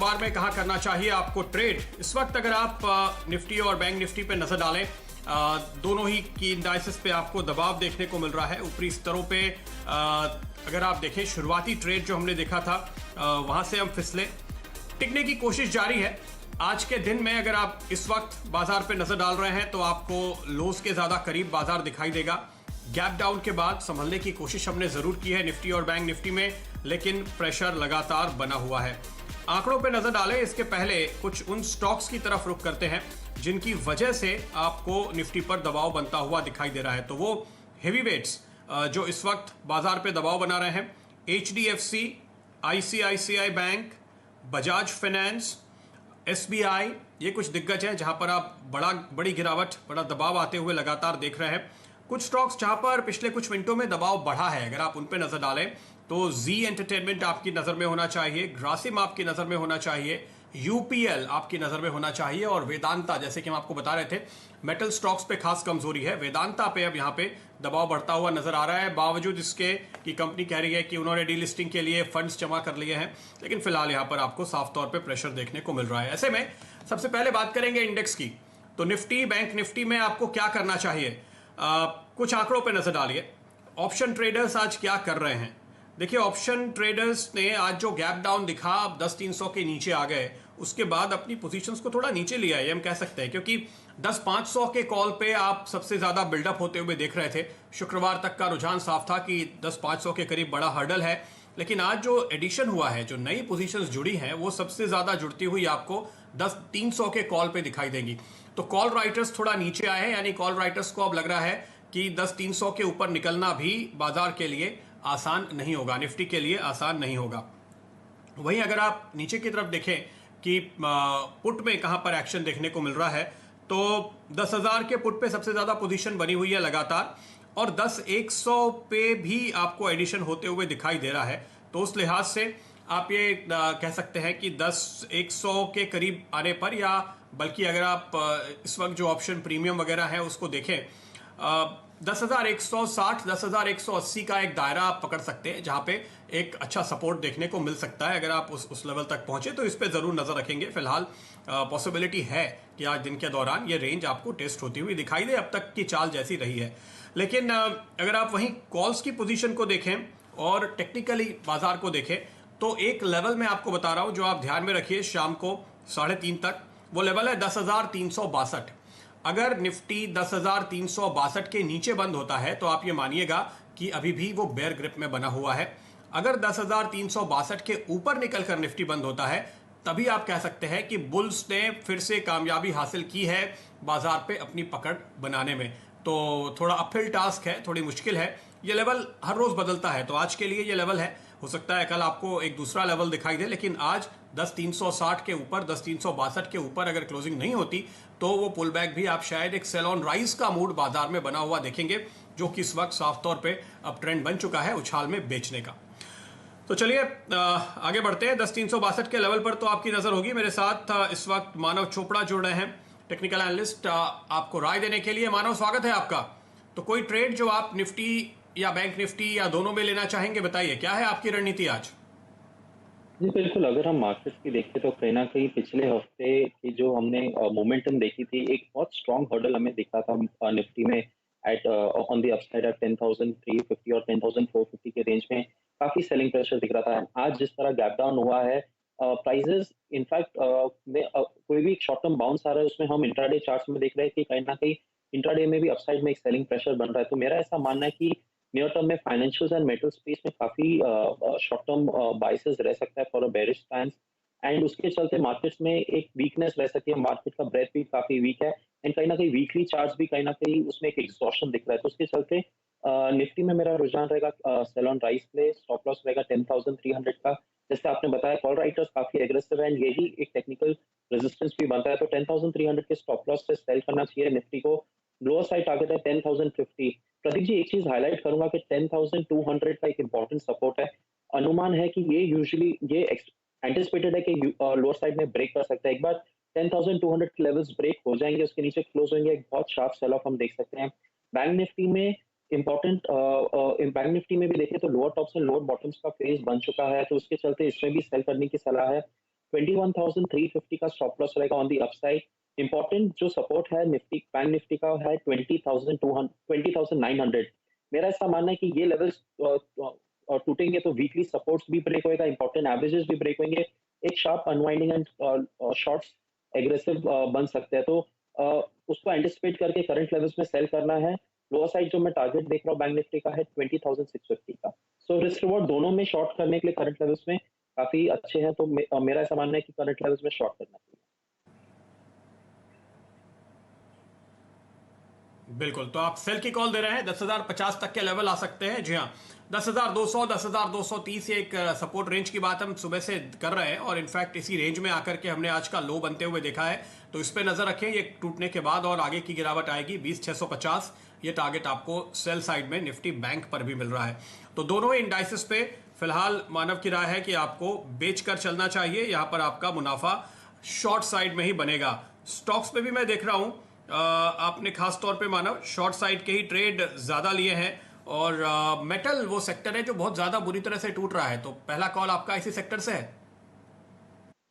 बाजार में कहां करना चाहिए आपको ट्रेड। इस वक्त अगर आप निफ्टी और बैंक निफ्टी पे नजर डालें, दोनों ही की इंडाइसेस पे आपको दबाव देखने को मिल रहा है। ऊपरी स्तरों पे अगर आप देखें, शुरुआती ट्रेड जो हमने देखा था वहां से हम फिसले, टिकने की कोशिश जारी है। आज के दिन में अगर आप इस वक्त बाजार पे नजर डाल रहे हैं तो आपको लोस के ज्यादा करीब बाजार दिखाई देगा। गैप डाउन के बाद संभलने की कोशिश हमने जरूर की है निफ्टी और बैंक निफ्टी में, लेकिन प्रेशर लगातार बना हुआ है। आंकड़ों पे नजर डालें इसके पहले कुछ उन स्टॉक्स की तरफ रुख करते हैं जिनकी वजह से आपको निफ्टी पर दबाव बनता हुआ दिखाई दे रहा है। तो वो हेवी वेट्स जो इस वक्त बाजार पे दबाव बना रहे हैं, HDFC, ICICI bank, Bajaj finance, SBI, ये कुछ दिग्गज हैं जहां पर आप बड़ी गिरावट, बड़ा दबाव आते हुए लगातार देख रहे हैं। कुछ स्टॉक्स जहां पर पिछले कुछ मिनटों में दबाव बढ़ा है, अगर आप उन पे नजर डालें तो जी एंटरटेनमेंट आपकी नजर में होना चाहिए, ग्रासिम आपकी नजर में होना चाहिए, UPL आपकी नजर में होना चाहिए और वेदांता, जैसे कि हम आपको बता रहे थे मेटल स्टॉक्स पे खास कमजोरी है। वेदांता पे अब यहाँ पे दबाव बढ़ता हुआ नजर आ रहा है, बावजूद इसके कि कंपनी कह रही है कि उन्होंने डीलिस्टिंग के लिए फंड्स जमा कर लिए हैं, लेकिन फिलहाल यहाँ पर आपको साफ तौर पर प्रेशर देखने को मिल रहा है। ऐसे में सबसे पहले बात करेंगे इंडेक्स की, तो निफ्टी बैंक निफ्टी में आपको क्या करना चाहिए। कुछ आंकड़ों पे नजर डालिए। ऑप्शन ट्रेडर्स आज क्या कर रहे हैं, देखिए ऑप्शन ट्रेडर्स ने आज जो गैप डाउन दिखा, अब 10,300 के नीचे आ गए, उसके बाद अपनी पोजीशंस को थोड़ा नीचे लिया है, हम कह सकते हैं, क्योंकि 10,500 के कॉल पे आप सबसे ज्यादा बिल्डअप होते हुए देख रहे थे। शुक्रवार तक का रुझान साफ था कि 10,500 के करीब बड़ा हर्डल है, लेकिन आज जो एडिशन हुआ है, जो नई पोजीशंस जुड़ी हैं, वो सबसे ज्यादा जुड़ती हुई आपको 10,300 के कॉल पे दिखाई देंगी। तो कॉल राइटर्स थोड़ा नीचे आए हैं, यानी कॉल राइटर्स को अब लग रहा है कि 10,300 के ऊपर निकलना भी बाजार के लिए आसान नहीं होगा, निफ्टी के लिए आसान नहीं होगा। वहीं अगर आप नीचे की तरफ देखें कि पुट में कहां पर एक्शन देखने को मिल रहा है, तो 10,000 के पुट पे सबसे ज्यादा पोजीशन बनी हुई है लगातार, और 10,100 पे भी आपको एडिशन होते हुए दिखाई दे रहा है। तो उस लिहाज से आप ये कह सकते हैं कि 10,100 के करीब आने पर, या बल्कि अगर आप इस वक्त जो ऑप्शन प्रीमियम वगैरह है उसको देखें, 10,160, 10,180 का एक दायरा आप पकड़ सकते हैं जहां पे एक अच्छा सपोर्ट देखने को मिल सकता है। अगर आप उस लेवल तक पहुंचे तो इस पे जरूर नजर रखेंगे। फिलहाल पॉसिबिलिटी है कि आज दिन के दौरान ये रेंज आपको टेस्ट होती हुई दिखाई दे, अब तक की चाल जैसी रही है। लेकिन अगर आप वहीं कॉल्स की पोजीशन को देखें और टेक्निकली बाजार को देखें, तो एक लेवल मैं आपको बता रहा हूं जो आप ध्यान में रखिए शाम को 3:30 तक, वो लेवल है 10,362। अगर निफ्टी 10,362 के नीचे बंद होता है तो आप ये मानिएगा कि अभी भी वो बेयर ग्रिप में बना हुआ है। अगर 10,362 के ऊपर निकलकर निफ्टी बंद होता है, तभी आप कह सकते हैं कि बुल्स ने फिर से कामयाबी हासिल की है बाजार पे अपनी पकड़ बनाने में। तो थोड़ा अपहिल टास्क है, थोड़ी मुश्किल है। ये लेवल हर रोज बदलता है, तो आज के लिए ये लेवल है, हो सकता है कल आपको एक दूसरा लेवल दिखाई दे, लेकिन आज 10,360 के ऊपर, 10,362 के ऊपर अगर क्लोजिंग नहीं होती तो वो पुल बैक भी आप शायद एक सेल ऑन राइज का मूड बाजार में बना हुआ देखेंगे, जो कि इस वक्त साफ तौर पे अब ट्रेंड बन चुका है उछाल में बेचने का। तो चलिए आगे बढ़ते हैं। 10,362 के लेवल पर तो आपकी नजर होगी। मेरे साथ इस वक्त मानव चोपड़ा जुड़ रहे हैं, टेक्निकल एनालिस्ट, आपको राय देने के लिए। मानव, स्वागत है आपका। तो कोई ट्रेड जो आप निफ्टी या बैंक निफ्टी या दोनों में लेना चाहेंगे, बताइए क्या है आपकी रणनीति आज। जी बिल्कुल, अगर हम मार्केट की देखें तो कहीं ना कहीं पिछले हफ्ते की जो हमने मोमेंटम देखी थी, एक बहुत स्ट्रॉन्ग हर्डल हमें दिखा था निफ्टी में at on the upside at 10,350 और 10,450 के रेंज में काफी सेलिंग प्रेशर दिख रहा था। आज जिस तरह गैप डाउन हुआ है, प्राइजेस इनफैक्ट में कोई भी शॉर्ट टर्म बाउंस आ रहा है उसमें हम इंट्राडे चार्ट्स में देख रहे हैं कि कहीं ना कहीं इंट्राडे में भी अपसाइड में एक सेलिंग प्रेशर बन रहा है। तो मेरा ऐसा मानना है कि नियर टर्म में फाइनेंशियल्स एंड मेटल स्पेस में काफी शॉर्ट टर्म बाइसेस रह सकता है for a bearish stance, and उसके चलते मार्केट्स में एक वीकनेस रह सकती है। मार्केट का ब्रेथ भी काफी वीक है, एंड कहीं ना कहीं वीकली चार्ट्स भी कहीं ना कहीं उसमें एक एग्जॉशन दिख रहा है। तो उसके चलते निफ्टी में मेरा रुझान रहेगा sell on rise play, stop loss रहेगा 10,300 का। जैसे आपने बताया कॉल राइटर्स काफी एग्रेसिव है, एंड यही एक टेक्निकल रेजिस्टेंस भी बनता है। तो 10,300 के स्टॉप लॉस से सेल करना चाहिए निफ्टी को। लोअर साइड टारगेट है 10,050। प्रदीप जी, एक चीज हाईलाइट करूंगा कि 10,200 का एक इंपॉर्टेंट सपोर्ट है। अनुमान है कि ये यूजुअली ये एंटिसिपेटेड है कि लोअर साइड में ब्रेक कर सकता है। एक बार 10,200 के लेवल्स ब्रेक हो जाएंगे, उसके नीचे क्लोज होंगे, एक बहुत शार्प सेल ऑफ हम देख सकते हैं। बैंक निफ्टी में इंपॉर्टेंट बैंक निफ्टी में भी देखें तो lower tops and lower bottoms का फेज बन चुका है, तो उसके चलते इसमें भी सेल करने की सलाह है। 21,350 का स्टॉप लॉस रहेगा ऑन दी अपसाइड। इंपॉर्टेंट जो सपोर्ट है निफ्टी बैंक निफ्टी का है 20,900। मेरा ऐसा मानना है कि ये लेवल्स टूटेंगे तो वीकली सपोर्ट्स भी ब्रेक होएगा, इंपॉर्टेंट एवरेजेस भी ब्रेक होंगे, एक sharp unwinding and shorts aggressive बन सकते हैं। तो उसको एंटिसिपेट करके करंट लेवल्स में सेल करना है। लोअर साइड जो मैं टारगेट देख रहा हूँ बैंक निफ्टी का है 20,650 का। सो रिस्क रिवॉर्ड दोनों में शॉर्ट करने के लिए करंट लेवल्स में काफी अच्छे हैं, तो मेरा ऐसा मानना है कि करंट लेवल्स में शॉर्ट करना चाहिए। बिल्कुल, तो आप सेल की कॉल दे रहे हैं, 10,050 तक के लेवल आ सकते हैं। जी हाँ, 10,200 10,230 ये एक सपोर्ट रेंज की बात हम सुबह से कर रहे हैं, और इनफैक्ट इसी रेंज में आकर के हमने आज का लो बनते हुए देखा है। तो इस पे नजर रखें, ये टूटने के बाद और आगे की गिरावट आएगी 20,650, ये टारगेट आपको सेल साइड में निफ्टी बैंक पर भी मिल रहा है। तो दोनों ही इंडाइसिस पे फिलहाल मानव की राय है कि आपको बेचकर चलना चाहिए, यहां पर आपका मुनाफा शॉर्ट साइड में ही बनेगा। स्टॉक्स पे भी मैं देख रहा हूं, आपने खास तौर पे मानव शॉर्ट साइड के ही ट्रेड ज्यादा लिए हैं, और मेटल वो सेक्टर है जो बहुत ज्यादा बुरी तरह से टूट रहा है। तो पहला कॉल आपका इसी सेक्टर से है।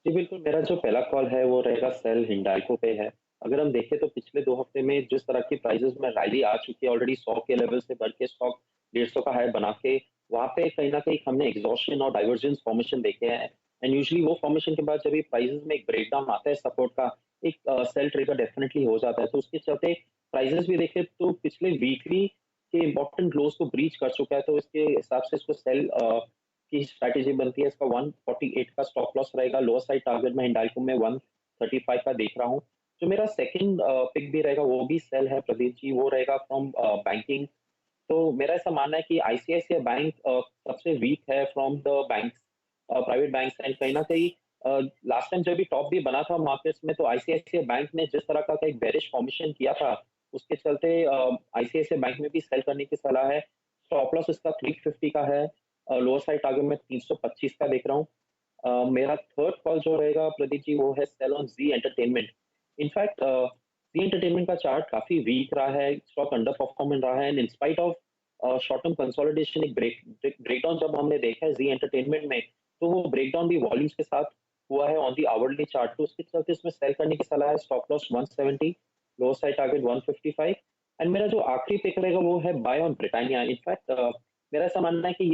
जी बिल्कुल, मेरा जो पहला कॉल है वो रहेगा सेल हिंडाल्को पे है। अगर हम देखें तो पिछले 2 हफ्ते में जिस तरह की प्राइसेस में रैली आ चुकी है ऑलरेडी 100 के लेवल से बढ़ के स्टॉक 150 का हाई बना के, वहाँ पे कहीं न कहीं हमने एग्जॉस्शन और डाइवर्जेंस फॉर्मेशन देखे हैं। एंड यूजुअली वो फॉर्मेशन के बाद जब ये प्राइसेस में एक ब्रेकडाउन आता है सपोर्ट का, एक सेल ट्रिगर डेफिनिटली हो जाता है। तो उसके चलते प्राइसेस भी देखें तो पिछले वीकली के इंपॉर्टेंट लोज को ब्रीच कर चुका है, तो इसके हिसाब से इसको सेल की स्ट्रैटेजी बनती है। इसका 148 का स्टॉप लॉस रहेगा। लोअर साइड टारगेट में हिंडाल्को में 135 का देख रहा हूँ। जो मेरा सेकंड पिक भी रहेगा वो भी सेल है प्रदीप जी, वो रहेगा फ्रॉम बैंकिंग। तो मेरा ऐसा मानना है कि आईसीआईसीआई बैंक सबसे वीक है from the banks, private banks. And कहीं ना कहीं लास्ट टाइम जब भी टॉप भी बना था मार्केट्स में, तो आईसीआईसीआई बैंक ने जिस तरह का एक बेरिश फॉर्मेशन किया था, उसके चलते आईसीआईसीआई बैंक में भी सेल करने की सलाह है। स्टॉप लॉस इसका 350 का है। लोअर साइड टारगेट में 325 का देख रहा हूँ। मेरा थर्ड कॉल जो रहेगा प्रदीप जी वो है sell on Zee Entertainment. In fact Zee Entertainment का चार्ट काफी वीक रहा है, स्टॉक अंडर परफॉर्मेंट रहा है, and in spite of short term consolidation एक ब्रेकडाउन जब हमने देखा है जी एंटरटेनमेंट में, तो वो ब्रेकडाउन भी वॉल्यूम्स के साथ हुआ है ऑन दी आवरली चार्ट। तो उसके चलते इसमें सेल करने की सलाह है। Stop loss 170, lower side target 155। And मेरा जो आखिरी पिक रहेगा वो है बाय ऑन ब्रिटानिया। इनफैक्ट मेरा ऐसा मानना है कि ये